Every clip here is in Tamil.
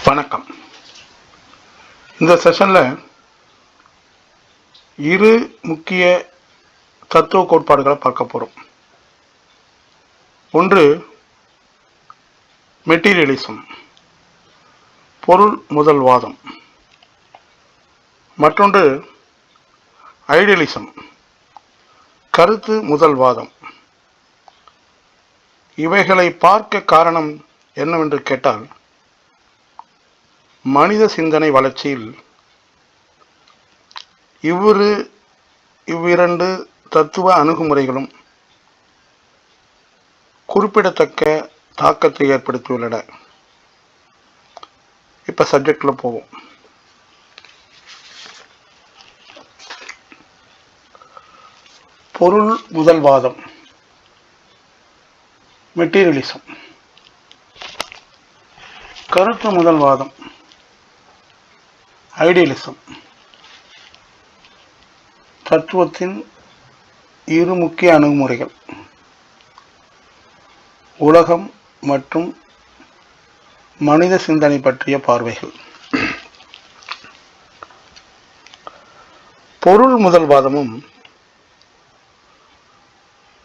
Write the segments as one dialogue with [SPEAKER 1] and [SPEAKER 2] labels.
[SPEAKER 1] வணக்கம். இந்த செஷன்ல இரு முக்கிய தத்துவ கோட்பாடுகளை பார்க்க போறோம். ஒன்று மெட்டீரியலிசம், பொருள் முதல்வாதம். மற்றொன்று ஐடியலிசம், கருத்து முதல்வாதம். இவைகளை பார்க்க காரணம் என்னவென்று கேட்டால், மனித சிந்தனை வளர்ச்சியில் இவ்விரண்டு தத்துவ அணுகுமுறைகளும் குறிப்பிடத்தக்க தாக்கத்தை ஏற்படுத்தியுள்ளன. இப்ப சப்ஜெக்ட்ல போவோம். பொருள் முதல்வாதம், மெட்டீரியலிசம். கருத்து முதல்வாதம், ஐடியலிசம். தத்துவத்தின் இரு முக்கிய அணுகுமுறைகள், உலகம் மற்றும் மனித சிந்தனை பற்றிய பார்வைகள். பொருள் முதல்வாதமும்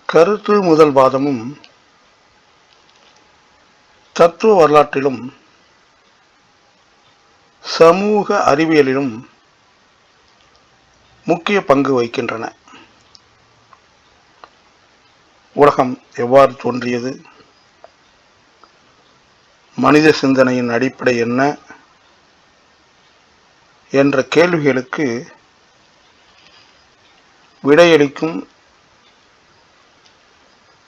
[SPEAKER 1] கருத்து முதல்வாதமும் தத்துவ வரலாற்றிலும் சமூக அறிவியலிலும் முக்கிய பங்கு வகிக்கின்றன. உலகம் எவ்வாறு தோன்றியது, மனித சிந்தனையின் அடிப்படை என்ன என்ற கேள்விகளுக்கு விடையளிக்கும்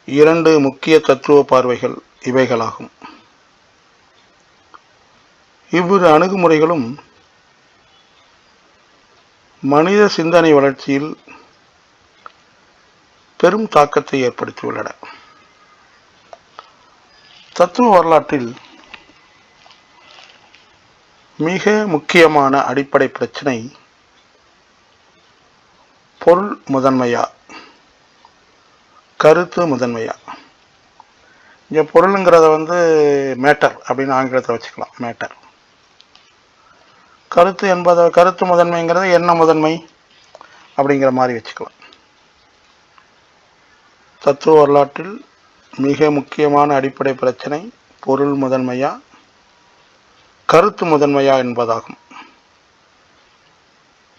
[SPEAKER 1] இரண்டு முக்கிய தத்துவ பார்வைகள் இவைகளாகும். இவ்விரு அணுகுமுறைகளும் மனித சிந்தனை வளர்ச்சியில் பெரும் தாக்கத்தை ஏற்படுத்தியுள்ளன. தத்துவ வரலாற்றில் மிக முக்கியமான அடிப்படை பிரச்சனை பொருள் முதன்மையா, கருத்து முதன்மையா. இங்க பொருளுங்கிறத மேட்டர் அப்படின்னு ஆங்கிலத்தில் வச்சுக்கலாம். மேட்டர். கருத்து முதன்மைங்கிறது என்ன முதன்மை அப்படிங்கிற மாதிரி வச்சுக்கலாம். தத்துவ வரலாற்றில் மிக முக்கியமான அடிப்படை பிரச்சனை பொருள் முதன்மையா, கருத்து முதன்மையா என்பதாகும்.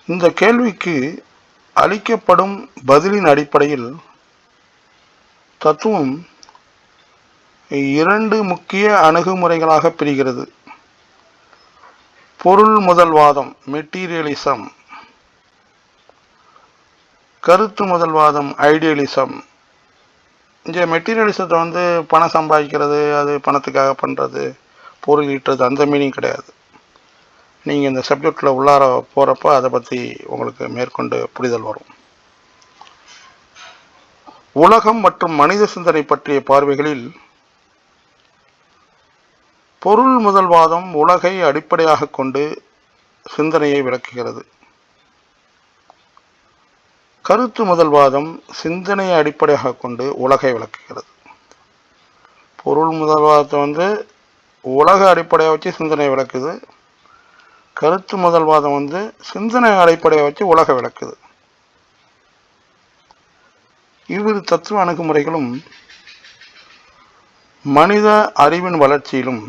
[SPEAKER 1] இந்த கேள்விக்கு அளிக்கப்படும் பதிலின் அடிப்படையில் தத்துவம் இரண்டு முக்கிய அணுகுமுறைகளாக பிரிகிறது. பொருள் முதல்வாதம், மெட்டீரியலிசம். கருத்து முதல்வாதம், ஐடியலிசம். இங்கே மெட்டீரியலிசத்தை பணம் சம்பாதிக்கிறது, அது பணத்துக்காக பண்ணுறது, பொருள் ஈட்டுறது, அந்த மீனிங் கிடையாது. நீங்கள் இந்த சப்ஜெக்டில் உள்ளார போகிறப்ப அதை பற்றி உங்களுக்கு மேற்கொண்டு புரிதல் வரும். உலகம் மற்றும் மனித சிந்தனை பற்றிய பார்வைகளில் பொருள் முதல்வாதம் உலகை அடிப்படையாக கொண்டு சிந்தனையை விளக்குகிறது. கருத்து முதல்வாதம் சிந்தனையை அடிப்படையாக கொண்டு உலகை விளக்குகிறது. பொருள் முதல்வாதத்தை உலக அடிப்படையாக வச்சு சிந்தனையை விளக்குது. கருத்து முதல்வாதம் சிந்தனை அடிப்படையாக வச்சு உலக விளக்குது. இவ்விரு தத்துவ அணுகுமுறைகளும் மனித அறிவின் வளர்ச்சியிலும்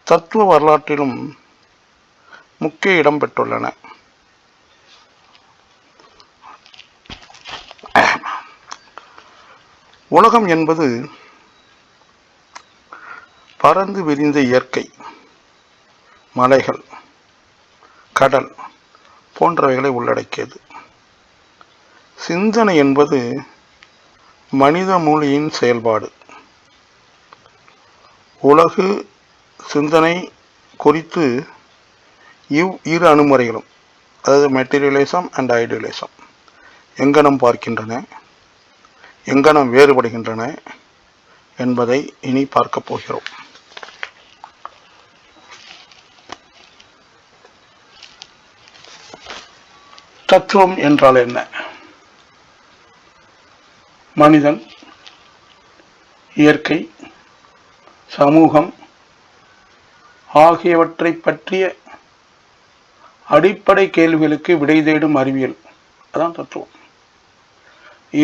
[SPEAKER 1] தத்துவ வரலாற்றிலும் முக்கிய இடம் பெற்றுள்ளன. உலகம் என்பது பரந்து விரிந்த இயற்கை, மலைகள், கடல் போன்றவைகளை உள்ளடக்கியது. சிந்தனை என்பது மனித மூளையின் செயல்பாடு. உலகு சிந்தனை குறித்து இரு அணுகுமுறைகளும், அதாவது மெட்டீரியலிசம் அண்ட் ஐடியலிசம், எங்கனம் பார்க்கின்றன, எங்கனம் வேறுபடுகின்றன என்பதை இனி பார்க்க போகிறோம். தத்துவம் என்றால் என்ன? மனிதன், இயற்கை, சமூகம், ஆகியவற்றை பற்றிய அடிப்படை கேள்விகளுக்கு விடை தேடும் அறிவியல். அதான் தத்துவம்.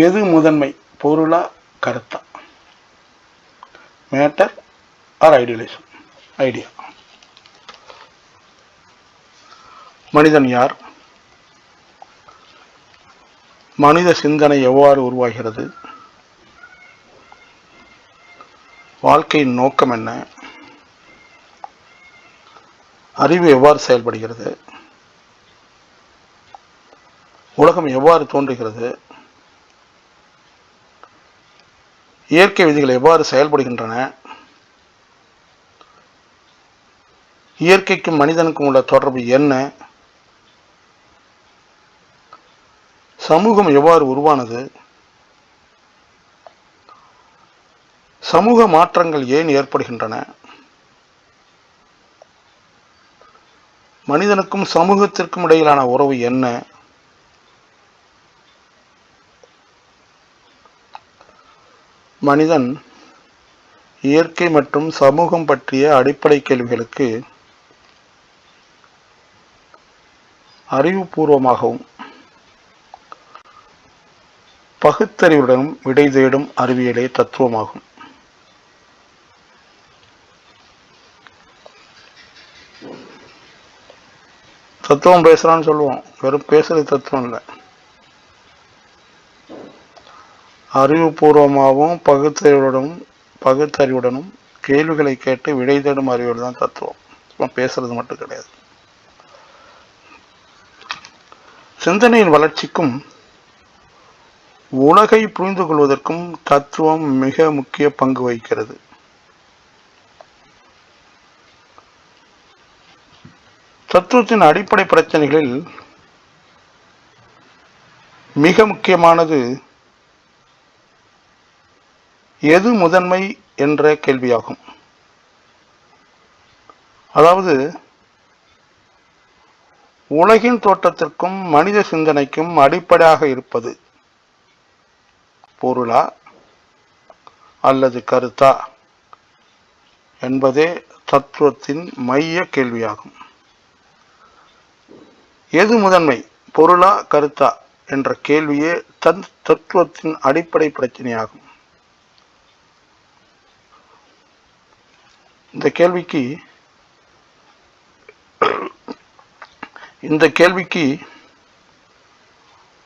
[SPEAKER 1] எது முதன்மை, பொருளா கருத்தா? Matter or idealism? ஐடியா. மனிதன் யார்? மனித சிந்தனை எவ்வாறு உருவாகிறது? வாழ்க்கையின் நோக்கம் என்ன? அறிவு எவ்வாறு செயல்படுகிறது? உலகம் எவ்வாறு தோன்றுகிறது? இயற்கை விதிகள் எவ்வாறு செயல்படுகின்றன? இயற்கைக்கும் மனிதனுக்கும் உள்ள தொடர்பு என்ன? சமூகம் எவ்வாறு உருவானது? சமூக மாற்றங்கள் ஏன் ஏற்படுகின்றன? மனிதனுக்கும் சமூகத்திற்கும் இடையிலான உறவு என்ன? மனிதன் இயற்கை மற்றும் சமூகம் பற்றிய அடிப்படை கேள்விகளுக்கு அறிவுபூர்வமாகவும் பகுத்தறிவுடனும் விடை தேடும் அறிவியலே தத்துவமாகும். தத்துவம் பேசுறான்னு சொல்லுவோம், வெறும் பேசுறது தத்துவம் இல்லை. அறிவுபூர்வமாகவும் பகுத்தறிவுடனும் கேள்விகளை கேட்டு விடை தேடும் அறிவியல் தான் தத்துவம். பேசுறது மட்டும் கிடையாது. சிந்தனையின் வளர்ச்சிக்கும் உலகை புரிந்து கொள்வதற்கும் தத்துவம் மிக முக்கிய பங்கு வகிக்கிறது. தத்துவத்தின் அடிப்படை பிரச்சனைகளில் மிக முக்கியமானது எது முதன்மை என்ற கேள்வியாகும். அதாவது உலகின் தோற்றத்திற்கும் மனித சிந்தனைக்கும் அடிப்படையாக இருப்பது பொருளா அல்லது கருத்தா என்பதே தத்துவத்தின் மைய கேள்வியாகும். எது முதன்மை, பொருளா கருத்தா என்ற கேள்வியே தத்துவத்தின் அடிப்படை பிரச்சனையாகும். இந்த கேள்விக்கு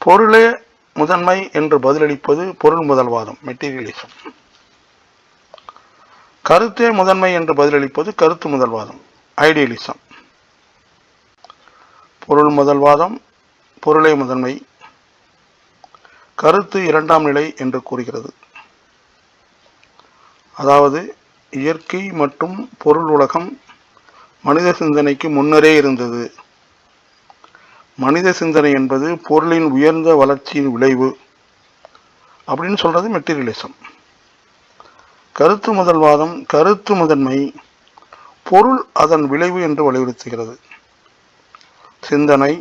[SPEAKER 1] பொருளே முதன்மை என்று பதிலளிப்பது பொருள் முதல்வாதம், மெட்டீரியலிசம். கருத்தே முதன்மை என்று பதிலளிப்பது கருத்து முதல்வாதம், ஐடியலிசம். பொருள் முதல்வாதம் பொருளே முதன்மை, கருத்து இரண்டாம் நிலை என்று கூறுகிறது. அதாவது இயற்கை மற்றும் பொருள் உலகம் மனித சிந்தனைக்கு முன்னரே இருந்தது. மனித சிந்தனை என்பது பொருளின் உயர்ந்த வளர்ச்சியின் விளைவு அப்படின்னு சொல்றது மெட்டீரியலிசம். கருத்து முதல்வாதம் கருத்து முதன்மை, பொருள் அதன் விளைவு என்று வலியுறுத்துகிறது. சிந்தனை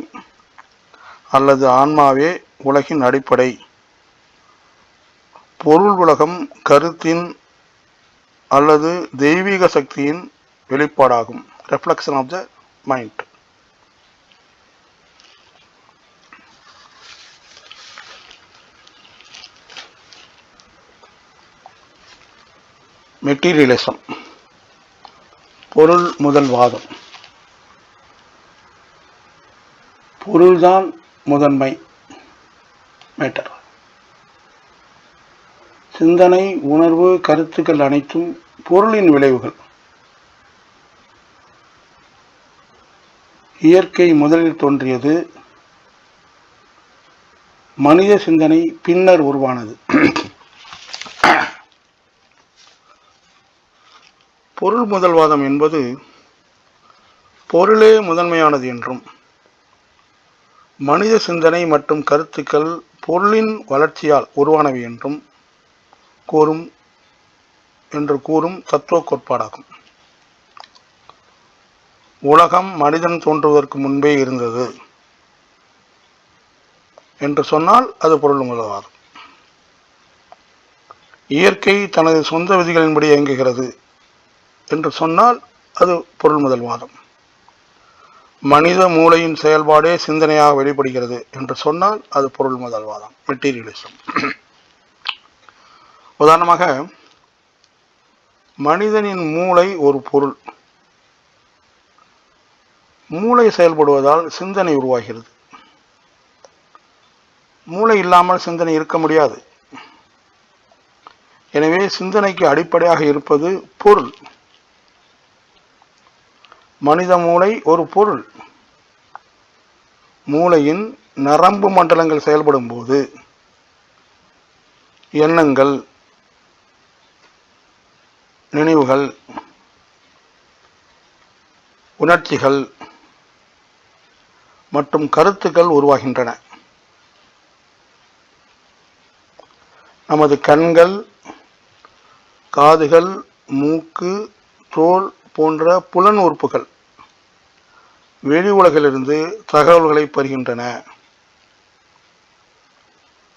[SPEAKER 1] அல்லது ஆன்மாவே உலகின் அடிப்படை, பொருள் உலகம் கருத்தின் அல்லது தெய்வீக சக்தியின் வெளிப்பாடாகும், reflection of the mind. Materialism, பொருள் முதல்வாதம். பொருள்தான் முதன்மை, மேட்டர். சிந்தனை, உணர்வு, கருத்துக்கள் அனைத்தும் பொருளின் விளைவுகள். இயற்கை முதலில் தோன்றியது, மனித சிந்தனை பின்னர் உருவானது. பொருள் முதல்வாதம் என்பது பொருளே முதன்மையானது என்றும், மனித சிந்தனை மற்றும் கருத்துக்கள் பொருளின் வளர்ச்சியால் உருவானவை என்றும் கூறும் தத்துவ கோட்பாடாகும். உலகம் மனிதன் தோன்றுவதற்கு முன்பே இருந்தது என்று சொன்னால் அது பொருள் முதல்வாதம். இயற்கை தனது சொந்த விதிகளின்படி இயங்குகிறது என்று சொன்னால் அது பொருள் முதல்வாதம். மனித மூளையின் செயல்பாடே சிந்தனையாக வெளிப்படுகிறது என்று சொன்னால் அது பொருள் முதல்வாதம், மெட்டீரியலிசம். உதாரணமாக, மனிதனின் மூளை ஒரு பொருள். மூளை செயல்படுவதால் சிந்தனை உருவாகிறது. மூளை இல்லாமல் சிந்தனை இருக்க முடியாது. எனவே சிந்தனைக்கு அடிப்படையாக இருப்பது பொருள். மனித மூளை ஒரு பொருள். மூளையின் நரம்பு மண்டலங்கள் செயல்படும் போது எண்ணங்கள், நினைவுகள், உணர்ச்சிகள் மற்றும் கருத்துக்கள் உருவாகின்றன. நமது கண்கள், காதுகள், மூக்கு, தோல் போன்ற புலன் உறுப்புகள் வெளி உலகிலிருந்து தகவல்களை பெறுகின்றன.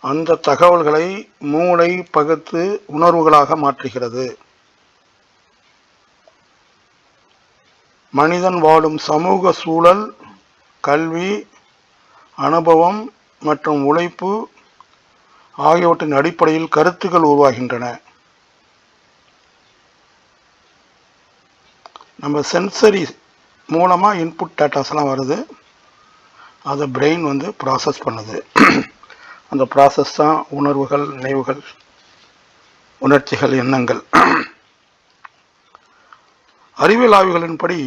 [SPEAKER 1] அந்த தகவல்களை மூளை பகுத்து உணர்வுகளாக மாற்றுகிறது. மனிதன் வாழும் சமூக சூழல், கல்வி, அனுபவம் மற்றும் உழைப்பு ஆகியவற்றின் அடிப்படையில் கருத்துக்கள் உருவாகின்றன. நம்ம சென்சரி மூலமா இன்புட் டேட்டாஸ்லாம் வருது, அதை பிரெயின் ப்ராசஸ் பண்ணுது. அந்த ப்ராசஸ் தான் உணர்வுகள், நினைவுகள், உணர்ச்சிகள், எண்ணங்கள். அறிவியல் ஆய்வுகளின்படி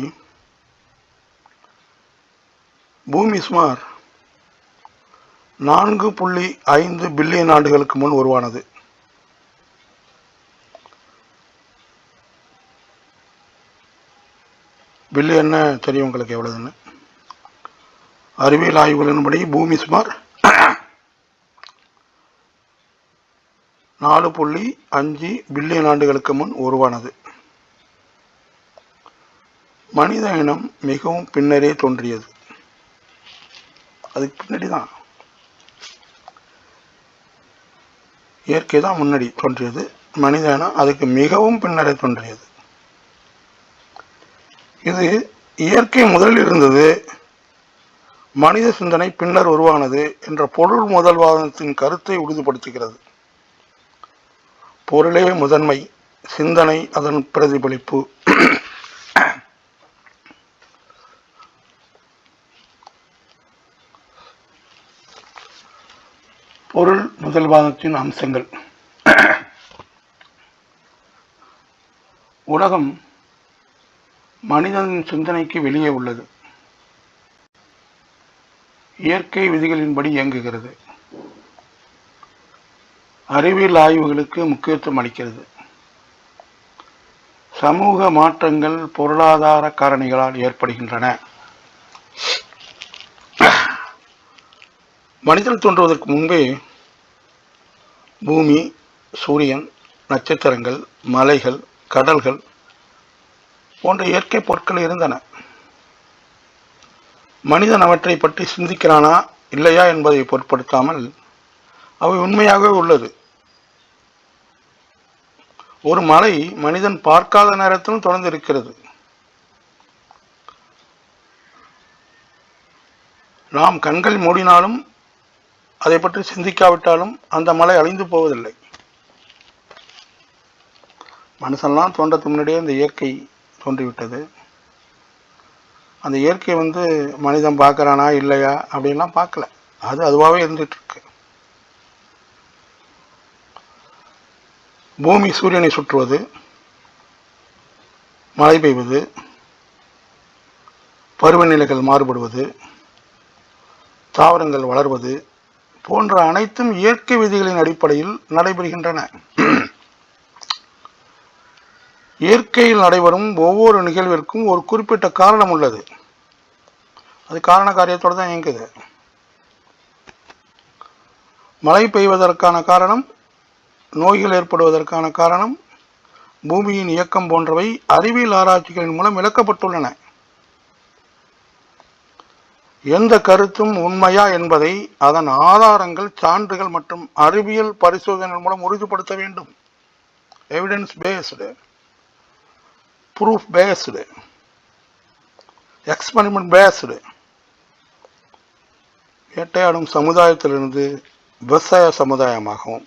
[SPEAKER 1] பூமி சுமார் 4.5 பில்லியன் ஆண்டுகளுக்கு முன் உருவானது. பில்லியன் தெரியும் உங்களுக்கு எவ்வளவுன்னு. அறிவியல் ஆய்வுகளின்படி பூமி சுமார் 4.5 பில்லியன் ஆண்டுகளுக்கு முன் உருவானது. மனித இனம் மிகவும் பின்னரே தோன்றியது. அதுக்கு பின்னாடி தான் இயற்கை தான் முன்னாடி தோன்றியது. மனித இனம் அதுக்கு மிகவும் பின்னரே தோன்றியது. இது இயற்கை முதலில் இருந்தது, மனித சிந்தனை பின்னர் உருவானது என்ற பொருள் முதல்வாதத்தின் கருத்தை உறுதிப்படுத்துகிறது. பொருளே முதன்மை, சிந்தனை அதன் பிரதிபலிப்பு. பொருள் முதல்வாதத்தின் அம்சங்கள். உலகம் மனிதனின் சிந்தனைக்கு வெளியே உள்ளது. இயற்கை விதிகளின்படி இயங்குகிறது. அறிவியல் ஆய்வுகளுக்கு முக்கியத்துவம் அளிக்கிறது. சமூக மாற்றங்கள் பொருளாதார காரணிகளால் ஏற்படுகின்றன. மனிதன் தோன்றுவதற்கு முன்பே பூமி, சூரியன், நட்சத்திரங்கள், மலைகள், கடல்கள் போன்ற இயற்கை பொருட்கள் இருந்தன. மனிதன் அவற்றை பற்றி சிந்திக்கிறானா இல்லையா என்பதை பொருட்படுத்தாமல் அவை உண்மையாகவே உள்ளது. ஒரு மலை மனிதன் பார்க்காத நேரத்திலும் தொடர்ந்து இருக்கிறது. நாம் கண்கள் மூடினாலும் அதை பற்றி சிந்திக்காவிட்டாலும் அந்த மலை அழிந்து போவதில்லை. மனுஷன்லாம் தோன்றதுக்கு முன்னாடியே இந்த இயற்கை தோன்றிவிட்டது. அந்த இயற்கை மனிதன் பார்க்கறானா இல்லையா அப்படின்லாம் பார்க்கல, அது அதுவாகவே இருந்துட்டு இருக்கு. பூமி சூரியனை சுற்றுவது, மழை பெய்வது, பருவநிலைகள் மாறுபடுவது, தாவரங்கள் வளர்வது போன்ற அனைத்தும் இயற்கை விதிகளின் அடிப்படையில் நடைபெறுகின்றன. இயற்கையில் நடைபெறும் ஒவ்வொரு நிகழ்விற்கும் ஒரு குறிப்பிட்ட காரணம் உள்ளது. அது காரண காரியத்தோடு தான் இயங்குது. மழை பெய்வதற்கான காரணம், நோய்கள் ஏற்படுவதற்கான காரணம், பூமியின் இயக்கம் போன்றவை அறிவியல் ஆராய்ச்சிகளின் மூலம் விளக்கப்பட்டுள்ளன. எந்த கருத்தும் உண்மையா என்பதை அதன் ஆதாரங்கள், சான்றுகள் மற்றும் அறிவியல் பரிசோதனை மூலம் உறுதிப்படுத்த வேண்டும். Evidence based, proof based. Experiment based. வேட்டையாடும் சமுதாயத்திலிருந்து விவசாய சமுதாயமாகவும்,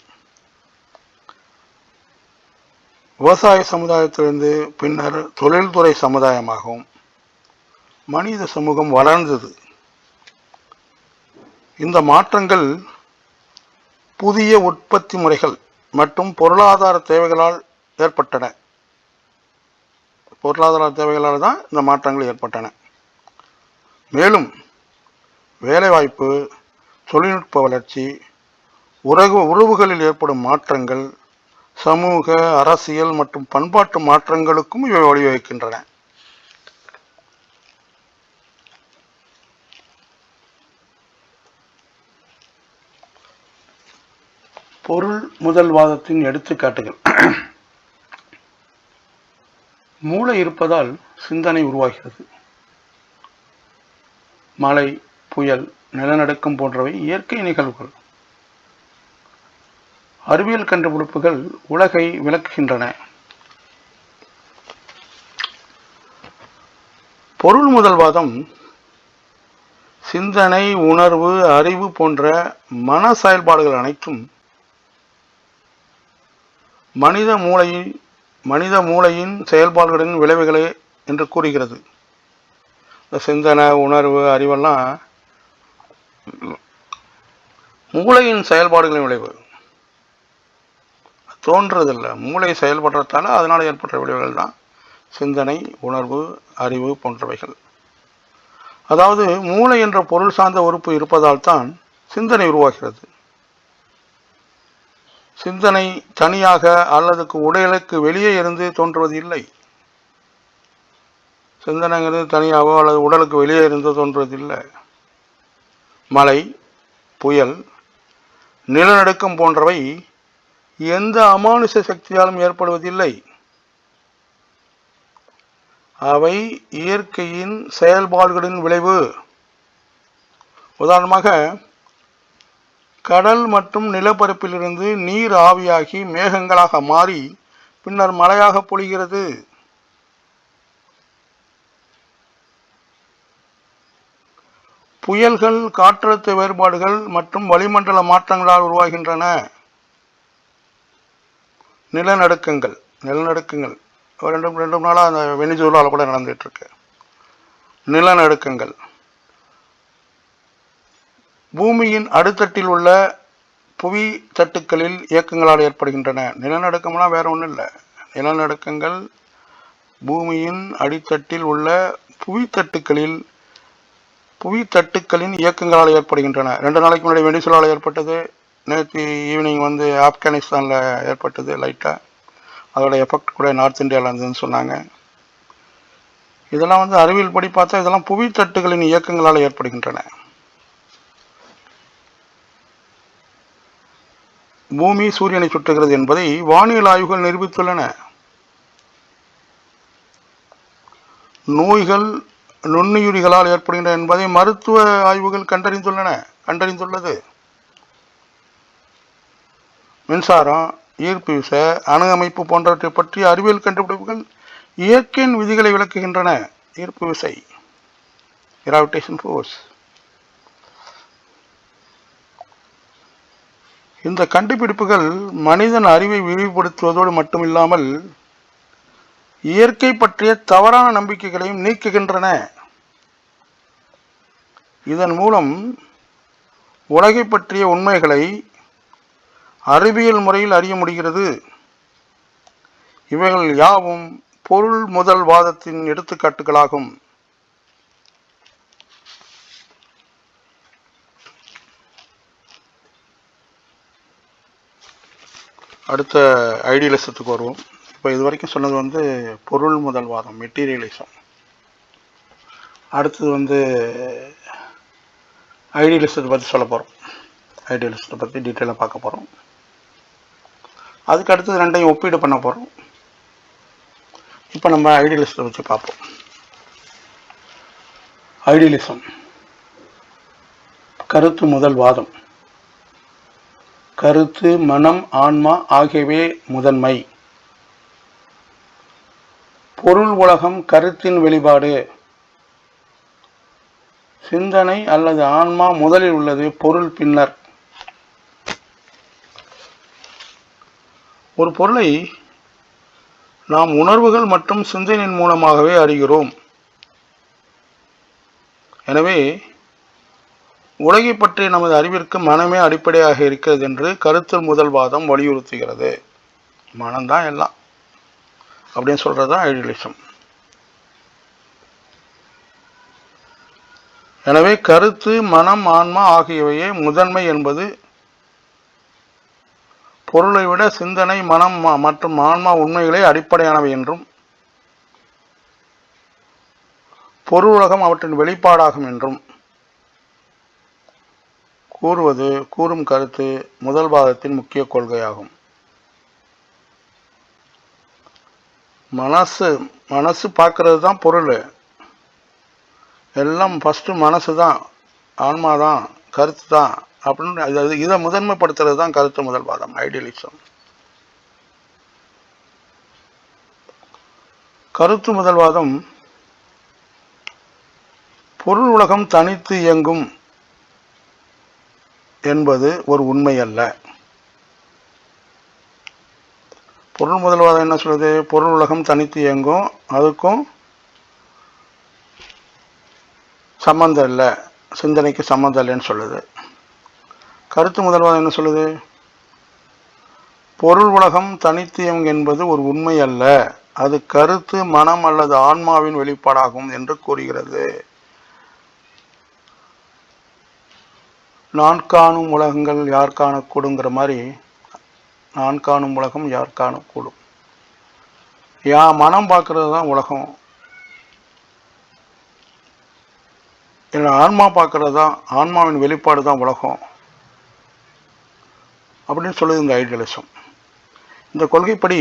[SPEAKER 1] விவசாய சமுதாயத்திலிருந்து பின்னர் தொழில்துறை சமுதாயமாகவும் மனித சமூகம் வளர்ந்தது. இந்த மாற்றங்கள் புதிய உற்பத்தி முறைகள் மற்றும் பொருளாதார தேவைகளால் ஏற்பட்டன. பொருளாதார தேவைகளால் தான் இந்த மாற்றங்கள் ஏற்பட்டன. மேலும் வேலைவாய்ப்பு, தொழில்நுட்ப வளர்ச்சி, உறவுகளில் ஏற்படும் மாற்றங்கள், சமூக, அரசியல் மற்றும் பண்பாட்டு மாற்றங்களுக்கும் இவை வழிவகுக்கின்றன. பொருள் முதல்வாதத்தின் எடுத்துக்காட்டுகள். மூளை இருப்பதால் சிந்தனை உருவாகிறது. மழை, புயல், நிலநடுக்கம் போன்றவை இயற்கை நிகழ்வுகள். அறிவியல் கண்டுபிடிப்புகள் உலகை விளக்குகின்றன. பொருள் முதல்வாதம் சிந்தனை, உணர்வு, அறிவு போன்ற மன செயல்பாடுகள் அனைத்தும் மனித மூளையின் செயல்பாடுகளின் விளைவுகளே என்று கூறுகிறது. சிந்தனை, உணர்வு, அறிவெல்லாம் மூளையின் செயல்பாடுகளின் விளைவு. தோன்றதில்லை, மூளை செயல்படுறதால அதனால் ஏற்பட்ட விளைவுகள் தான் சிந்தனை, உணர்வு, அறிவு போன்றவைகள். அதாவது மூளை என்ற பொருள் சார்ந்த உறுப்பு இருப்பதால் தான் சிந்தனை உருவாகிறது. சிந்தனை தனியாக அல்லது உடலுக்கு வெளியே இருந்து தோன்றுவது இல்லை. சிந்தனைங்கிறது தனியாகவோ அல்லது உடலுக்கு வெளியே இருந்து தோன்றுவதில்லை. மழை, புயல், நிலநடுக்கம் போன்றவை எந்த அமானுஷ சக்தியாலும் ஏற்படுவதில்லை. அவை இயற்கையின் செயல்பாடுகளின் விளைவு. உதாரணமாக, கடல் மற்றும் நிலப்பரப்பிலிருந்து நீர் ஆவியாகி மேகங்களாக மாறி பின்னர் மழையாக பொழிகிறது. புயல்கள் காற்றழுத்த வேறுபாடுகள் மற்றும் வளிமண்டல மாற்றங்களால் உருவாகின்றன. நிலநடுக்கங்கள் ரெண்டு நாளாக அந்த வெனிசுலாவில் கூட நடந்துட்டு இருக்கு. நிலநடுக்கங்கள் பூமியின் அடித்தட்டில் உள்ள புவி தட்டுக்களில் இயக்கங்களால் ஏற்படுகின்றன. நிலநடுக்கம்லாம் வேற ஒன்றும் இல்லை. நிலநடுக்கங்கள் பூமியின் அடித்தட்டில் உள்ள புவி தட்டுக்களின் இயக்கங்களால் ஏற்படுகின்றன. 2 நாளைக்கு முன்னாடி வெனிசுலாவில் ஏற்பட்டது. நேற்று ஈவினிங் ஆப்கானிஸ்தானில் ஏற்பட்டது லைட்டாக. அதோட எஃபெக்ட் கூட நார்த் இந்தியாவில் இருந்ததுன்னு சொன்னாங்க. இதெல்லாம் அறிவியல் படி பார்த்தா இதெல்லாம் புவி தட்டுகளின் இயக்கங்களால் ஏற்படுகின்றன. பூமி சூரியனை சுற்றுகிறது என்பதை வானியல் ஆய்வுகள் நிரூபித்துள்ளன. நோய்கள் நுண்ணுயிரிகளால் ஏற்படுகின்றன என்பதை மருத்துவ ஆய்வுகள் கண்டறிந்துள்ளது. மின்சாரம், ஈர்ப்பு விசை, அணு அமைப்பு போன்றவற்றை பற்றி அறிவியல் கண்டுபிடிப்புகள் இயற்கையின் விதிகளை விளக்குகின்றன. ஈர்ப்பு விசை, கிராவிடேஷன் ஃபோர்ஸ். இந்த கண்டுபிடிப்புகள் மனிதன் அறிவை விரிவுபடுத்துவதோடு மட்டுமில்லாமல் இயற்கை பற்றிய தவறான நம்பிக்கைகளையும் நீக்குகின்றன. இதன் மூலம் உலகை பற்றிய உண்மைகளை அறிவியல் முறையில் அறிய முடிகிறது. இவைகள் யாவும் பொருள் முதல் வாதத்தின் எடுத்துக்காட்டுகளாகும். அடுத்த ஐடியலிசத்துக்கு வருவோம். இப்போ இது வரைக்கும் சொன்னது பொருள் முதல்வாதம், மெட்டீரியலிசம். அடுத்தது ஐடியலிசத்தை பற்றி சொல்ல போகிறோம். ஐடியலிசத்தை பற்றி டீட்டெயிலாக பார்க்க போகிறோம். அதுக்கு அடுத்தது ரெண்டையும் ஒப்பீடு பண்ண போகிறோம். இப்போ நம்ம ஐடியலிசத்தை வச்சு பார்ப்போம். ஐடியலிசம், கருத்து முதல் வாதம். கருத்து, மனம், ஆன்மா ஆகியவை முதன்மை. பொருள் உலகம் கருத்தின் வெளிப்பாடு. சிந்தனை அல்லது ஆன்மா முதலில் உள்ளது, பொருள் பின்னர். ஒரு பொருளை நாம் உணர்வுகள் மற்றும் சிந்தனையின் மூலமாகவே அறிகிறோம். எனவே உலகை பற்றிய நமது அறிவிற்கு மனமே அடிப்படையாக இருக்கிறது என்று கருத்தல் முதல்வாதம் வலியுறுத்துகிறது. மனம்தான் எல்லாம் அப்படின்னு சொல்றதுதான் ஐடியலிசம். எனவே கருத்து, மனம், ஆன்மா ஆகியவையே முதன்மை என்பது பொருளை விட சிந்தனை, மனம் மற்றும் ஆன்மா உண்மைகளே அடிப்படையானவை என்றும், பொருள் உலகம் அவற்றின் வெளிப்பாடாகும் என்றும் கூறும் கருத்து முதல் பாகத்தின் முக்கிய கொள்கையாகும். மனசு பார்க்கறது தான் பொருள். எல்லாம் ஃபர்ஸ்ட் மனசு தான், ஆன்மா தான், கருத்து தான் அப்படின்னு இதை முதன்மைப்படுத்துறது தான் கருத்து முதல்வாதம், ஐடியலிசம். கருத்து முதல்வாதம் பொருள் உலகம் தனித்து இயங்கும் என்பது ஒரு உண்மை அல்ல. பொருள் முதல்வாதம் என்ன சொல்லுது? பொருள் உலகம் தனித்து இயங்கும், அதுக்கும் சம்பந்தம் இல்லை, சிந்தனைக்கு சம்பந்தம் இல்லைன்னு சொல்லுது. கருத்து முதல்வாதம் என்ன சொல்லுது? பொருள் உலகம் தனித்து இயங்கும் என்பது ஒரு உண்மை அல்ல, அது கருத்து, மனம் அல்லது ஆன்மாவின் வெளிப்பாடாகும் என்று கூறுகிறது. நான் காணும் உலகங்கள் யார் காணக்கூடுங்கிற மாதிரி, நான் காணும் உலகம் யார் காணக்கூடும். மனம் பார்க்கறது தான் உலகம், ஆன்மா பார்க்கறது தான், ஆன்மாவின் வெளிப்பாடு தான் உலகம் அப்படின்னு சொல்லுது இந்த ஐடியலிசம். இந்த கொள்கைப்படி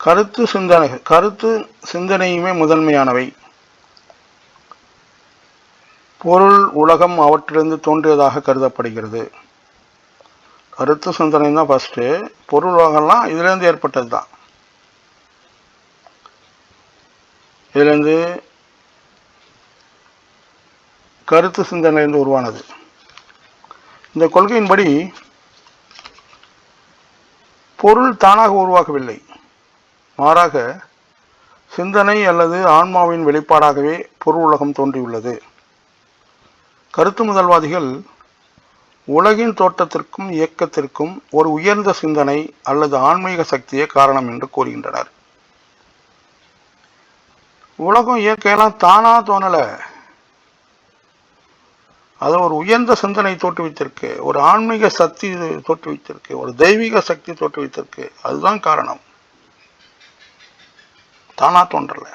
[SPEAKER 1] கருத்து சிந்தனையுமே முதன்மையானவை. பொருள் உலகம் அவற்றிலிருந்து தோன்றியதாக கருதப்படுகிறது. கருத்து சிந்தனை தான் ஃபர்ஸ்ட், பொருள் உலகம்லாம் இதுலேருந்து ஏற்பட்டது தான். இதுலேருந்து கருத்து சிந்தனையிலிருந்து உருவானது. இந்த கொள்கையின்படி பொருள் தானாக உருவாகவில்லை, மாறாக சிந்தனை அல்லது ஆன்மாவின் வெளிப்பாடாகவே பொருள் உலகம் தோன்றியுள்ளது. கருத்து முதல்வாதிகள் உலகின் தோற்றத்திற்கும் இயக்கத்திற்கும் ஒரு உயர்ந்த சிந்தனை அல்லது ஆன்மீக சக்தியே காரணம் என்று கூறுகின்றனர். உலகம் இயற்கையெல்லாம் தானா தோணல, அதை ஒரு உயர்ந்த சிந்தனை தோற்றுவித்திருக்கு, ஒரு ஆன்மீக சக்தி தோற்றுவித்திருக்கு, ஒரு தெய்வீக சக்தி தோற்றுவித்திருக்கு. அதுதான் காரணம். தானா தோன்றல.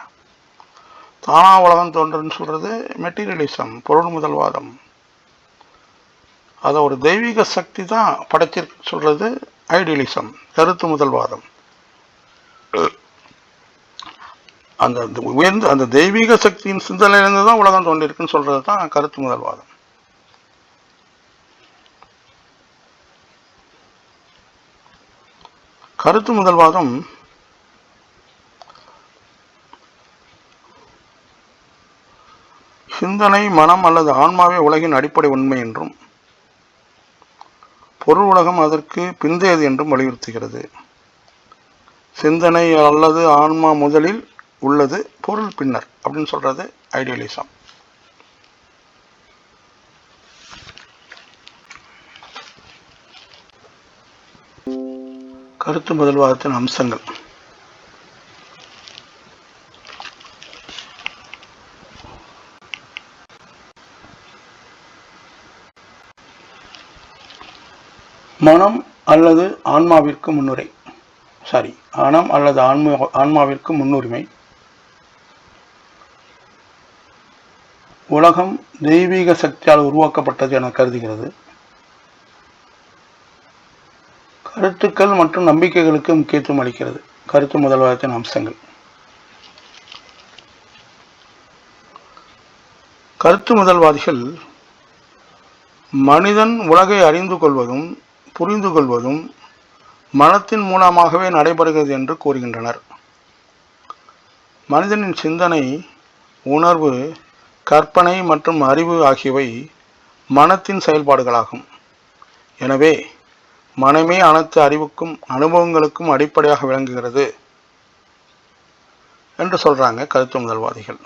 [SPEAKER 1] தானா உலகம் தோன்றுன்னு சொல்றது மெட்டீரியலிசம், பொருள் முதல்வாதம். அதை ஒரு தெய்வீக சக்தி தான் படைச்சிருக்கு சொல்றது ஐடியலிசம், கருத்து முதல்வாதம். அந்த உயர்ந்த அந்த தெய்வீக சக்தியின் சிந்தனையிலிருந்து தான் உலகம் தோன்றிருக்குன்னு சொல்றது தான் கருத்து முதல்வாதம். கருத்து முதல்வாதம் சிந்தனை, மனம் அல்லது ஆன்மாவே உலகின் அடிப்படை உண்மை என்றும், பொருள் உலகம் அதற்கு பிந்தையது என்றும் வலியுறுத்துகிறது. சிந்தனை அல்லது ஆன்மா முதலில் உள்ளது, பொருள் பின்னர் அப்படின்னு சொல்றது ஐடியலிசம். கருத்து முதல்வாதத்தின் அம்சங்கள். மனம் அல்லது ஆன்மாவிற்கு முன்னுரை மனம் அல்லது ஆன்மாவிற்கு முன்னுரிமை. உலகம் தெய்வீக சக்தியால் உருவாக்கப்பட்டது என கருதுகிறது. கருத்துக்கள் மற்றும் நம்பிக்கைகளுக்கு முக்கியத்துவம் அளிக்கிறது. கருத்து முதல்வாதத்தின் அம்சங்கள். கருத்து முதல்வாதிகள் மனிதன் உலகை அறிந்து கொள்வதும் புரிந்து கொள்வதும் மனத்தின் மூலமாகவே நடைபெறுகிறது என்று கூறுகின்றனர். மனிதனின் சிந்தனை, உணர்வு, கற்பனை மற்றும் அறிவு ஆகியவை மனத்தின் செயல்பாடுகளாகும். எனவே மனமே அனைத்து அறிவுக்கும் அனுபவங்களுக்கும் அடிப்படையாக விளங்குகிறது என்று சொல்றாங்க கருத்து முதல்வாதிகள்.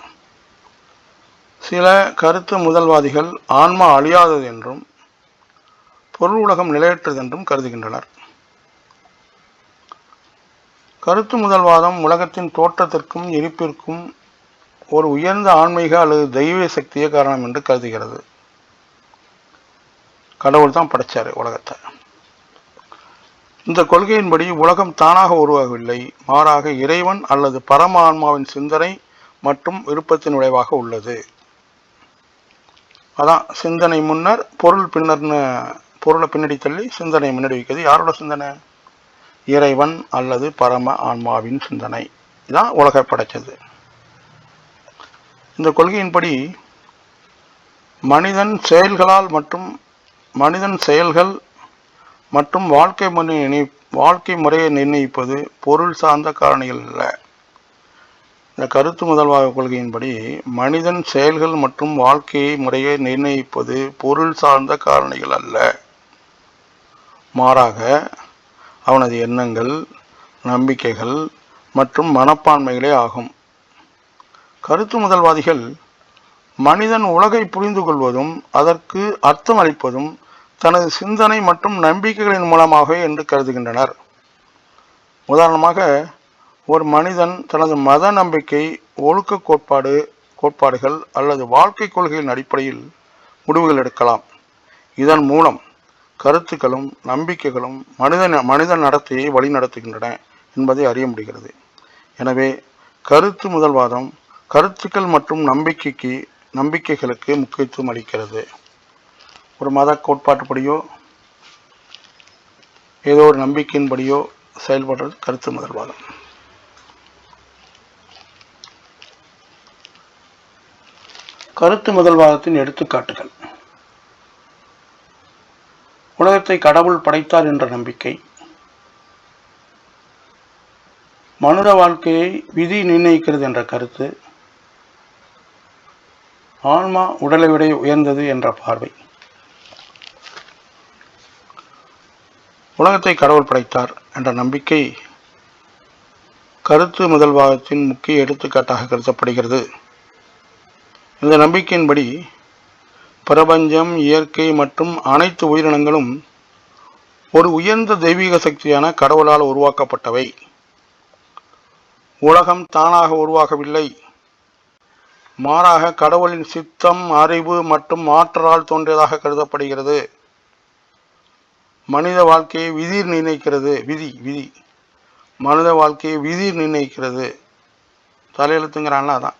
[SPEAKER 1] சில கருத்து முதல்வாதிகள் ஆன்மா அழியாதது என்றும் பொருள் உலகம் நிலையற்றது என்றும் கருதுகின்றனர். கருத்து முதல்வாதம் உலகத்தின் தோற்றத்திற்கும் இருப்பிற்கும் ஒரு உயர்ந்த ஆன்மீக அல்லது தெய்வ சக்தியே காரணம் என்று கருதுகிறது. கடவுள் தான் படைச்சாரு உலகத்தை. இந்த கொள்கையின்படி உலகம் தானாக உருவாகவில்லை, மாறாக இறைவன் அல்லது பரம ஆன்மாவின் சிந்தனை மற்றும் விருப்பத்தின் விளைவாக உள்ளது. அதான் சிந்தனை முன்னர் பொருள் பின்னர்னு, பொருளை பின்னாடி தள்ளி சிந்தனை முன்னாடி வைக்கிறது. யாரோட சிந்தனை? இறைவன் அல்லது பரம ஆன்மாவின் சிந்தனை. இதான் உலகை படைச்சது. இந்த கொள்கையின்படி மனிதன் செயல்கள் மற்றும் வாழ்க்கை முறையை நிர்ணயிப்பது பொருள் சார்ந்த காரணிகள் அல்ல. இந்த கருத்து முதல்வாத கொள்கையின்படி மனிதன் செயல்கள் மற்றும் வாழ்க்கை முறையை நிர்ணயிப்பது பொருள் சார்ந்த காரணிகள் அல்ல, மாறாக அவனது எண்ணங்கள், நம்பிக்கைகள் மற்றும் மனப்பான்மைகளே ஆகும். கருத்து முதல்வாதிகள் மனிதன் உலகை புரிந்து கொள்வதும் அதற்கு அர்த்தம் அளிப்பதும் தனது சிந்தனை மற்றும் நம்பிக்கைகளின் மூலமாக என்று கருதுகின்றனர். உதாரணமாக, ஒரு மனிதன் தனது மத நம்பிக்கை, ஒழுக்க கோட்பாடுகள் அல்லது வாழ்க்கை கொள்கையின் அடிப்படையில் முடிவுகள் எடுக்கலாம். இதன் மூலம் கருத்துக்களும் நம்பிக்கைகளும் மனித நடத்தையை வழிநடத்துகின்றன என்பதை அறிய முடிகிறது. எனவே கருத்து முதல்வாதம் கருத்துக்கள் மற்றும் நம்பிக்கைகளுக்கு முக்கியத்துவம் அளிக்கிறது. ஒரு மத கோட்பாட்டுப்படியோ ஏதோ ஒரு நம்பிக்கையின்படியோ செயல்படுறது கருத்து முதல்வாதம். கருத்து முதல்வாதத்தின் எடுத்துக்காட்டுகள்: உலகத்தை கடவுள் படைத்தார் என்ற நம்பிக்கை, மனித வாழ்க்கையை விதி நிர்ணயிக்கிறது என்ற கருத்து, ஆன்மா உடலை விட உயர்ந்தது என்ற பார்வை. உலகத்தை கடவுள் படைத்தார் என்ற நம்பிக்கை கருத்து முதல்வாதத்தின் முக்கிய எடுத்துக்காட்டாக கருதப்படுகிறது. இந்த நம்பிக்கையின்படி பிரபஞ்சம், இயற்கை மற்றும் அனைத்து உயிரினங்களும் ஒரு உயர்ந்த தெய்வீக சக்தியான கடவுளால் உருவாக்கப்பட்டவை. உலகம் தானாக உருவாகவில்லை, மாறாக கடவுளின் சித்தம், அறிவு மற்றும் ஆற்றலால் தோன்றியதாக கருதப்படுகிறது. மனித வாழ்க்கையை விதி நிர்ணயிக்கிறது. மனித வாழ்க்கையை விதி நிர்ணயிக்கிறது. தலையெழுத்துங்கிறான்ல, அதான்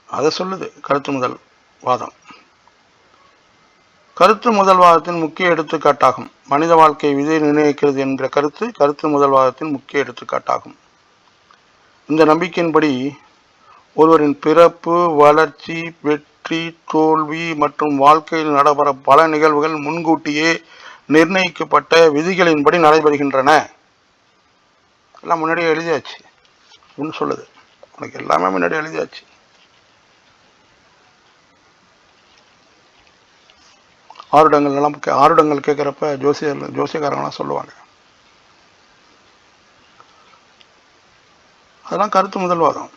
[SPEAKER 1] அதை சொல்லுது கருத்து முதல்வாதம். கருத்து முதல்வாதத்தின் முக்கிய எடுத்துக்காட்டாகும். மனித வாழ்க்கையை விதி நிர்ணயிக்கிறது என்கிற கருத்து முதல்வாதத்தின் முக்கிய எடுத்துக்காட்டாகும். இந்த நம்பிக்கையின்படி ஒருவரின் பிறப்பு, வளர்ச்சி, வெற்றி, தோல்வி மற்றும் வாழ்க்கையில் நடைபெற பல நிகழ்வுகள் முன்கூட்டியே நிர்ணயிக்கப்பட்ட விதிகளின்படி நடைபெறுகின்றன. எல்லாம் முன்னாடியே எழுதியாச்சு அப்படின்னு சொல்லுது. உனக்கு எல்லாமே முன்னாடி எழுதியாச்சு. ஆருடங்கள் கேட்குறப்ப ஜோசியக்காரங்களாம் சொல்லுவாங்க. அதெல்லாம் கருத்து முதல்வாதம்.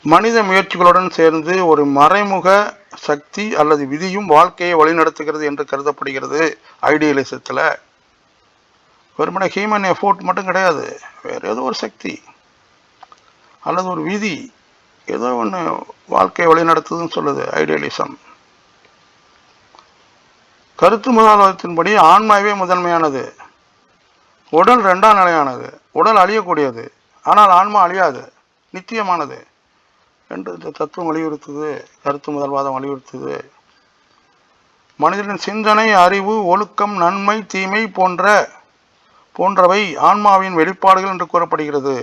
[SPEAKER 1] மனித முயற்சிகளுடன் சேர்ந்து ஒரு மறைமுக சக்தி அல்லது விதியும் வாழ்க்கையை வழிநடத்துகிறது என்று கருதப்படுகிறது. ஐடியலிசத்தில் வெறுமனே ஹியூமன் எஃபோர்ட் மட்டும் கிடையாது, வேற ஏதோ ஒரு சக்தி அல்லது ஒரு விதி ஏதோ ஒன்று வாழ்க்கையை வழிநடத்துதுன்னு சொல்லுது ஐடியலிசம். கருத்து முதல்வாதத்தின்படி ஆன்மாவே முதன்மையானது, உடல் இரண்டாம் நிலையானது. உடல் அழியக்கூடியது, ஆனால் ஆன்மா அழியாது, நித்தியமானது என்று இந்த தத்துவம் வலியுறுத்துது. கருத்து முதல்வாதம் வலியுறுத்துது. மனிதனின் சிந்தனை, அறிவு, ஒழுக்கம், நன்மை, தீமை போன்றவை ஆன்மாவின் வெளிப்பாடுகள் என்று கூறப்படுகிறது.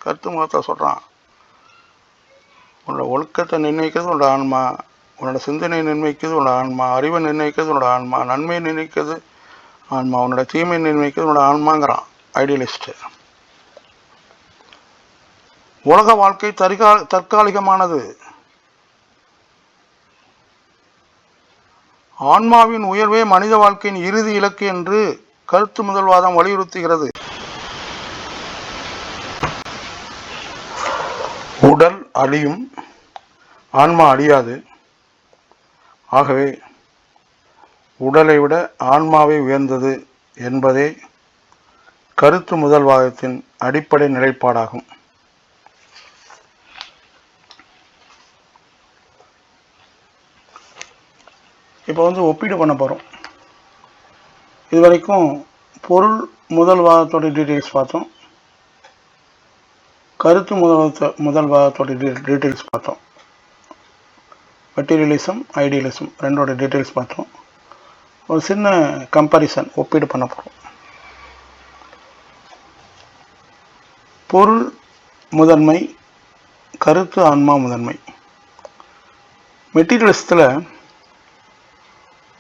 [SPEAKER 1] கருத்து முதலத்தை சொல்றான். உன்னோட ஒழுக்கத்தை நிர்ணயிக்கிறது உன்னோட ஆன்மா, உன்னோட சிந்தனை நிர்ணயிக்கிறது உன்னோட ஆன்மா, அறிவை நிர்ணயிக்கிறது உன்னோட ஆன்மா, நன்மையை நிர்ணயிக்கிறது ஆன்மா, உன்னோட தீமை நிர்ணயிக்கிறது உன்னோட ஆன்மாங்கிறான் ஐடியலிஸ்ட். உலக வாழ்க்கை தற்காலிகமானது. ஆன்மாவின் உயர்வே மனித வாழ்க்கையின் இறுதி இலக்கு என்று கருத்து முதல்வாதம் வலியுறுத்துகிறது. உடல் அழியும், ஆன்மா அழியாது. ஆகவே உடலை விட ஆன்மாவை உயர்ந்தது என்பதே கருத்து முதல்வாதத்தின் அடிப்படை நிலைப்பாடாகும். இப்போ ஒப்பீடு பண்ண போகிறோம். இதுவரைக்கும் பொருள் முதல்வாதத்தோட டீட்டெயில்ஸ் பார்த்தோம், கருத்து முதல்வாதத்தோட டீட்டெயில்ஸ் பார்த்தோம், மெட்டீரியலிசம் ஐடியலிசம் ரெண்டோட டீட்டெயில்ஸ் பார்த்தோம். ஒரு சின்ன கம்பேரிசன் ஒப்பீடு பண்ண போகிறோம். பொருள் முதன்மை, கருத்து ஆன்மா முதன்மை. மெட்டீரியலிசத்தில்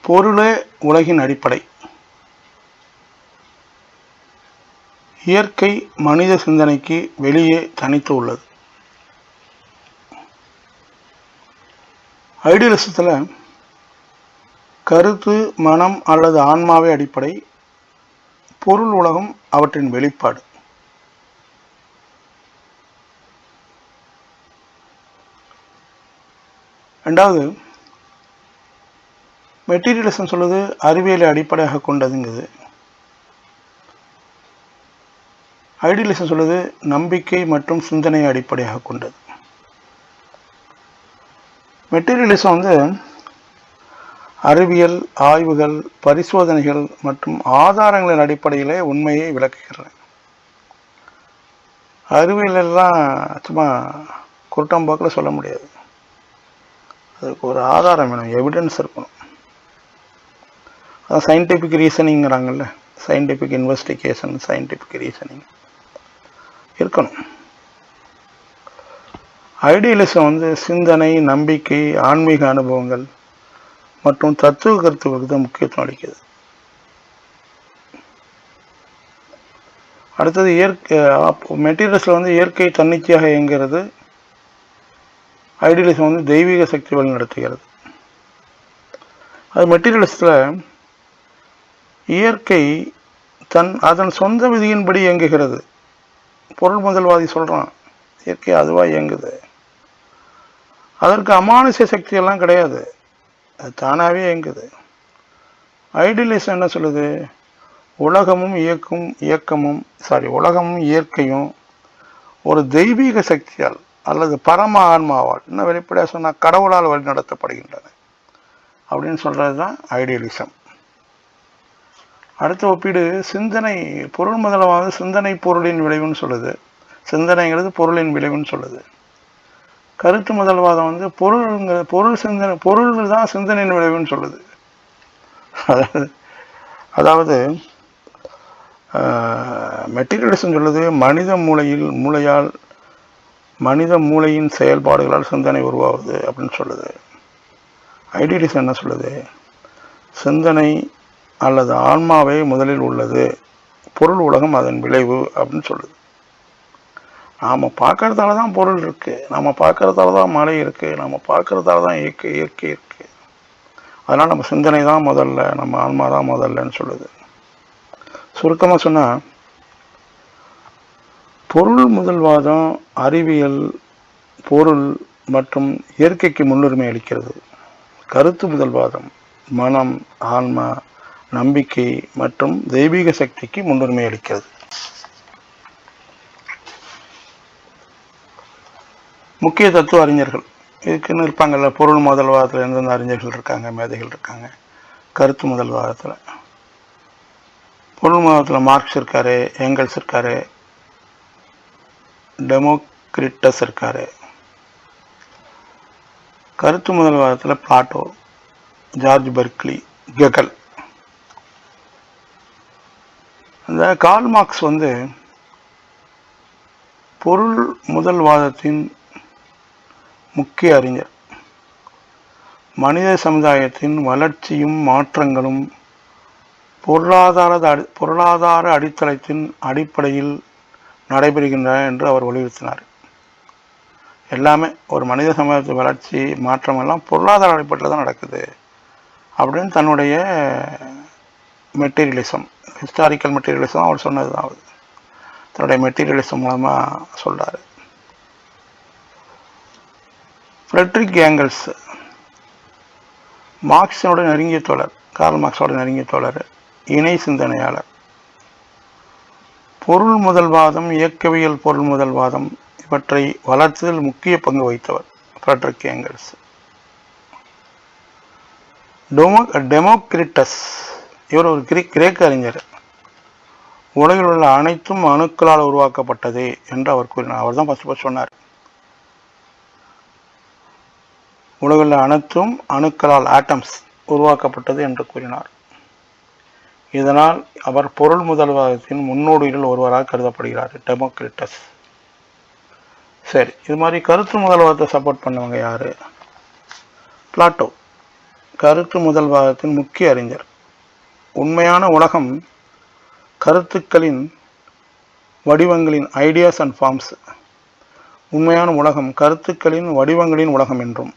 [SPEAKER 1] பொருளே உலகின் அடிப்படை, இயற்கை மனித சிந்தனைக்கு வெளியே தனித்து உள்ளது. ஐடியலிசத்தில் கருத்து மனம் அல்லது ஆன்மாவே அடிப்படை, பொருள் உலகம் அவற்றின் வெளிப்பாடு. ரெண்டாவது, மெட்டீரியலிசம் சொல்லுது அறிவியலை அடிப்படையாக கொண்டதுங்குது. ஐடியலிசம் சொல்லுது நம்பிக்கை மற்றும் சிந்தனையை அடிப்படையாக கொண்டது. மெட்டீரியலிசம் அறிவியல் ஆய்வுகள், பரிசோதனைகள் மற்றும் ஆதாரங்களின் அடிப்படையிலே உண்மையை விளக்குகிறது. அறிவியல் எல்லாம் சும்மா குருட்டம்போக்கில் சொல்ல முடியாது, அதுக்கு ஒரு ஆதாரம் வேணும், எவிடன்ஸ் இருக்கணும். அதான் சயின்டிஃபிக் ரீசனிங்கிறாங்கல்ல, சயின்டிஃபிக் இன்வெஸ்டிகேஷன், சயின்டிஃபிக் ரீசனிங் இருக்கணும். ஐடியலிசம் சிந்தனை, நம்பிக்கை, ஆன்மீக அனுபவங்கள் மற்றும் தத்துவ கருத்துக்களுக்கு தான் முக்கியத்துவம் அளிக்குது. அடுத்தது மெட்டீரியல்ஸில் இயற்கை தன்னிச்சையாக இயங்குகிறது, ஐடியலிசம் தெய்வீக சக்தி வழி நடத்துகிறது. அது மெட்டீரியலிசத்தில் இயற்கை அதன் சொந்த விதியின்படி இயங்குகிறது. பொருள் முதல்வாதி சொல்கிறான் இயற்கை அதுவாக இயங்குது, அதற்கு அமானுஷ்ய சக்தியெல்லாம் கிடையாது, அது தானாகவே இயங்குது. ஐடியலிசம் என்ன சொல்லுது, உலகமும் இயற்கையும் ஒரு தெய்வீக சக்தியால் அல்லது பரம ஆன்மாவால், இன்னும் வெளிப்படையாக சொன்னால் கடவுளால் வழி நடத்தப்படுகின்றன அப்படின்னு சொல்கிறது தான் ஐடியலிசம். அடுத்த ஒப்பீடு சிந்தனை. பொருள் முதல்வாத சிந்தனை பொருளின் விளைவுன்னு சொல்லுது, சிந்தனைங்கிறது பொருளின் விளைவுன்னு சொல்லுது. கருத்து முதல்வாதம் பொருள் தான் சிந்தனையின் விளைவுன்னு சொல்லுது. அதாவது மெட்டீரியலிசம் சொல்லுது மனித மூளையின் செயல்பாடுகளால் சிந்தனை உருவாகுது அப்படின்னு சொல்லுது. ஐடியலிசம் என்ன சொல்லுது, சிந்தனை அல்லது ஆன்மாவே முதலில் உள்ளது, பொருள் உலகம் அதன் விளைவு அப்படின்னு சொல்லுது. நாம் பார்க்கறதால தான் பொருள் இருக்குது, நம்ம பார்க்கறதால தான் மழை இருக்குது, நம்ம பார்க்கறதால தான் இயற்கை இருக்குது. அதனால் நம்ம சிந்தனை தான் முதல்ல, நம்ம ஆன்மா தான் முதல்லன்னு சொல்லுது. சுருக்கமாக சொன்னால் பொருள் முதல்வாதம் அறிவியல், பொருள் மற்றும் இயற்கைக்கு முன்னுரிமை அளிக்கிறது. கருத்து முதல்வாதம் மனம், ஆன்மா, நம்பிக்கை மற்றும் தெய்வீக சக்திக்கு முன்னுரிமை அளிக்கிறது. முக்கிய தத்துவ அறிஞர்கள் இதுக்குன்னு இருப்பாங்கல்ல, பொருள் முதல்வாதத்தில் எந்தெந்த அறிஞர்கள் இருக்காங்க, மேதைகள் இருக்காங்க. கருத்து முதல்வாதத்தில் பொருள் முதல்வாதத்தில் மார்க்ஸ் இருக்காரு, ஏங்கல்ஸ் இருக்காரு, டெமோக்ரிட்டஸ் இருக்காரு. கருத்து முதல்வாதத்தில் பிளாட்டோ, ஜார்ஜ் பெர்க்லி, கெகல். இந்த கார்ல் மார்க்ஸ் பொருள் முதல்வாதத்தின் முக்கிய அறிஞர். மனித சமுதாயத்தின் வளர்ச்சியும் மாற்றங்களும் பொருளாதார அடித்தளத்தின் அடிப்படையில் நடைபெறுகின்றன என்று அவர் வலியுறுத்தினார். எல்லாமே ஒரு மனித சமுதாயத்து வளர்ச்சி மாற்றம் எல்லாம் பொருளாதார அடிப்படையில் தான் நடக்குது அப்படின்னு தன்னுடைய மெட்டீரியலிசம், ஹிஸ்டாரிக்கல் மெட்டீரியலிசம் அவர் சொன்னது தான். அவர் தன்னுடைய மெட்டீரியலிசம் மூலமாக சொல்கிறார். ஃப்ரெட்ரிக் ஏங்கல்ஸ் மார்க்ஸோட நெருங்கிய தோழர், கார்ல் மார்க்ஸோட நெருங்கிய தோழர், இணை சிந்தனையாளர். பொருள் முதல்வாதம், இயக்கவியல் பொருள் முதல்வாதம் இவற்றை வளர்த்ததில் முக்கிய பங்கு வகித்தவர் ஃப்ரெட்ரிக் ஏங்கல்ஸ். டெமோகிரிட்டஸ் இவர் ஒரு கிரேக்க அறிஞர். உலகில் உள்ள அனைத்தும் அணுக்களால் உருவாக்கப்பட்டது என்று அவர் கூறினார். அவர் தான் ஃபர்ஸ்ட் சொன்னார், உலகில் அனைத்தும் அணுக்களால் ஆட்டம்ஸ் உருவாக்கப்பட்டது என்று கூறினார். இதனால் அவர் பொருள் முதல்வாதத்தின் முன்னோடிகள் ஒருவராக கருதப்படுகிறார், டெமோகிரிட்டஸ். சரி, இது மாதிரி கருத்து முதல்வாதத்தை சப்போர்ட் பண்ணவங்க யாரு? பிளாட்டோ, கருத்து முதல்வாதத்தின் முக்கிய அறிஞர். உண்மையான உலகம் கருத்துக்களின் வடிவங்களின் ஐடியாஸ் அண்ட் ஃபார்ம்ஸ், உண்மையான உலகம் கருத்துக்களின் வடிவங்களின் உலகம் என்றும்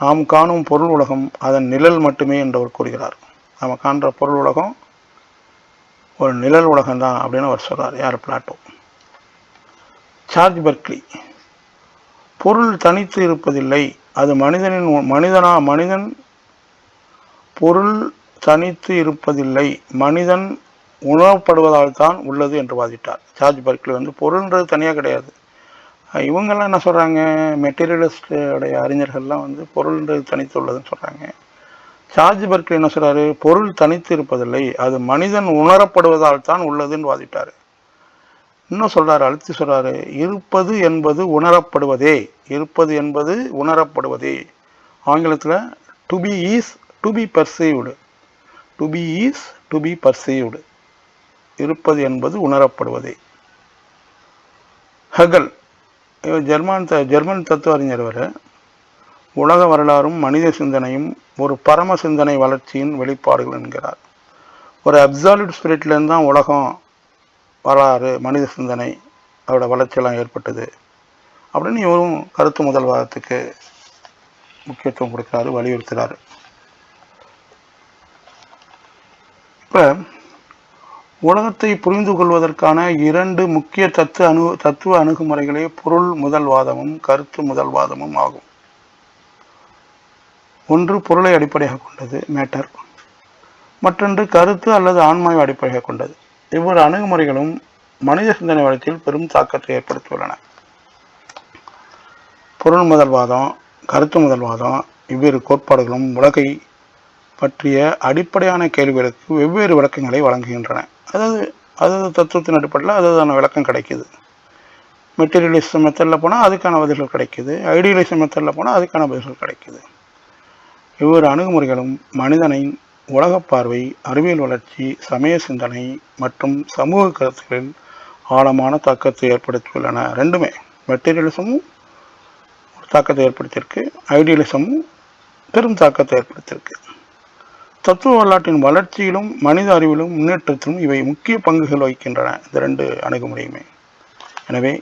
[SPEAKER 1] நாம் காணும் பொருள் உலகம் அதன் நிழல் மட்டுமே என்று அவர் கூறுகிறார். நாம் காண்ற பொருள் உலகம் ஒரு நிழல் உலகம்தான் அப்படின்னு அவர் சொல்றார். யார்? பிளாட்டோ. சார்ஜ் பெர்க்லி, பொருள் தனித்து இருப்பதில்லை, அது மனிதன் பொருள் தனித்து இருப்பதில்லை, மனிதன் உணரப்படுவதால் தான் உள்ளது என்று வாதிட்டார். சார்ஜ் பெர்க்லி பொருள்ன்றது தனியாக கிடையாது. இவங்கெல்லாம் என்ன சொல்கிறாங்க, மெட்டீரியலிஸ்டுடைய அறிஞர்கள்லாம் பொருள்ன்றது தனித்து உள்ளதுன்னு சொல்கிறாங்க. சார்ஜ் பெர்க்லி என்ன சொல்கிறாரு, பொருள் தனித்து இருப்பதில்லை, அது மனிதன் உணரப்படுவதால் தான் உள்ளதுன்னு வாதிட்டார். இன்னும் சொல்கிறாரு, அழுத்தி சொல்கிறாரு, இருப்பது என்பது உணரப்படுவதே, இருப்பது என்பது உணரப்படுவதே. ஆங்கிலத்தில் to be is to be perceived, to be is to be perceived, இருப்பது என்பது உணரப்படுவதே. ஹெகல், இவர் ஜெர்மன் தத்துவ அறிஞர். இவர் உலக வரலாறும் மனித சிந்தனையும் ஒரு பரம சிந்தனை வளர்ச்சியின் வெளிப்பாடுகள் என்கிறார். ஒரு அப்சால்யூட் ஸ்பிரிட்லேருந்து தான் உலகம், வரலாறு, மனித சிந்தனை அதோட வளர்ச்சியெல்லாம் ஏற்பட்டது அப்படின்னு இவரும் கருத்து முதல்வாதத்துக்கு முக்கியத்துவம் கொடுக்கிறாரு, வலியுறுத்துகிறாரு. இப்போ உலகத்தை புரிந்து கொள்வதற்கான இரண்டு முக்கிய தத்துவ அணுகுமுறைகளே பொருள் முதல்வாதமும் கருத்து முதல்வாதமும் ஆகும். ஒன்று பொருளை அடிப்படையாக கொண்டது, மேட்டர். மற்றொன்று கருத்து அல்லது ஆன்மாவை அடிப்படையாக கொண்டது. இவ்வாறு அணுகுமுறைகளும் மனித சிந்தனை வளர்ச்சியில் பெரும் தாக்கத்தை ஏற்படுத்தியுள்ளன. பொருள் முதல்வாதம், கருத்து முதல்வாதம் இவ்வேறு கோட்பாடுகளும் உலகை பற்றிய அடிப்படையான கேள்விகளுக்கு வெவ்வேறு விளக்கங்களை வழங்குகின்றன. அதாவது தத்துவத்தின் அடிப்படையில் அதுதான விளக்கம் கிடைக்குது. மெட்டீரியலிசம் மெத்தடில் போனால் அதுக்கான பதில்கள் கிடைக்குது, ஐடியலிசம் மெத்தடில் போனால் அதுக்கான பதில்கள் கிடைக்குது. இவ்வேறு அணுகுமுறைகளும் மனிதனின் உலகப் பார்வை, அறிவியல் வளர்ச்சி, சமய சிந்தனை மற்றும் சமூக கருத்துக்களில் ஆழமான தாக்கத்தை ஏற்படுத்தியுள்ளன. ரெண்டுமே, மெட்டீரியலிசமும் ஒரு தாக்கத்தை ஏற்படுத்தியிருக்கு, ஐடியலிசமும் பெரும் தாக்கத்தை ஏற்படுத்தியிருக்கு. தத்துவ வரலாற்றின் வளர்ச்சியிலும் மனித அறிவிலும் முன்னேற்றத்திலும் இவை முக்கிய பங்குகள் வகிக்கின்றன, இந்த ரெண்டு அணுகுமுறையுமே. எனவே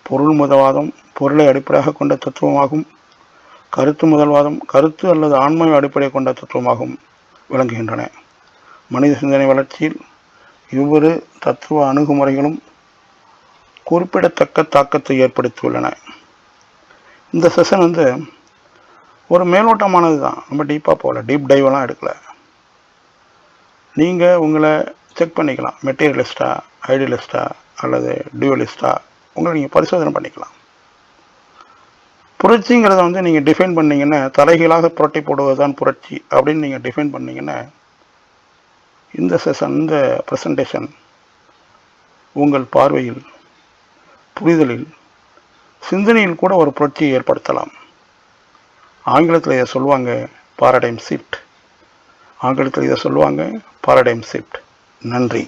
[SPEAKER 1] பொருள் முதல்வாதம் பொருளை அடிப்படையாக கொண்ட தத்துவமாகும், கருத்து முதல்வாதம் கருத்து அல்லது ஆன்மாவை அடிப்படையாக கொண்ட தத்துவமாகவும் விளங்குகின்றன. மனித சிந்தனை வளர்ச்சியில் இவ்விரு தத்துவ அணுகுமுறைகளும் குறிப்பிடத்தக்க தாக்கத்தை ஏற்படுத்தியுள்ளன. இந்த செஷன் ஒரு மேலோட்டமானது தான், ரொம்ப டீப்பாக போகல, டீப் டைவெல்லாம் எடுக்கலை. நீங்கள் உங்களை செக் பண்ணிக்கலாம், மெட்டீரியலிஸ்டா, ஐடியலிஸ்டா அல்லது டியூவலிஸ்டா, உங்களை நீங்கள் பரிசோதனை பண்ணிக்கலாம். புரட்சிங்கிறத நீங்கள் டிஃபைன் பண்ணிங்கன்னா, தலைகீழாக புரட்டி போடுவது தான் புரட்சி அப்படின்னு நீங்கள் டிஃபைன் பண்ணிங்கன்னா, இந்த செஷன், இந்த ப்ரெசன்டேஷன் உங்கள் பார்வையில், புரிதலில், சிந்தனையில் கூட ஒரு புரட்சியை ஏற்படுத்தலாம். ஆங்கிலத்தில் இதை சொல்லுவாங்க பாரடைம் ஷிஃப்ட். நன்றி.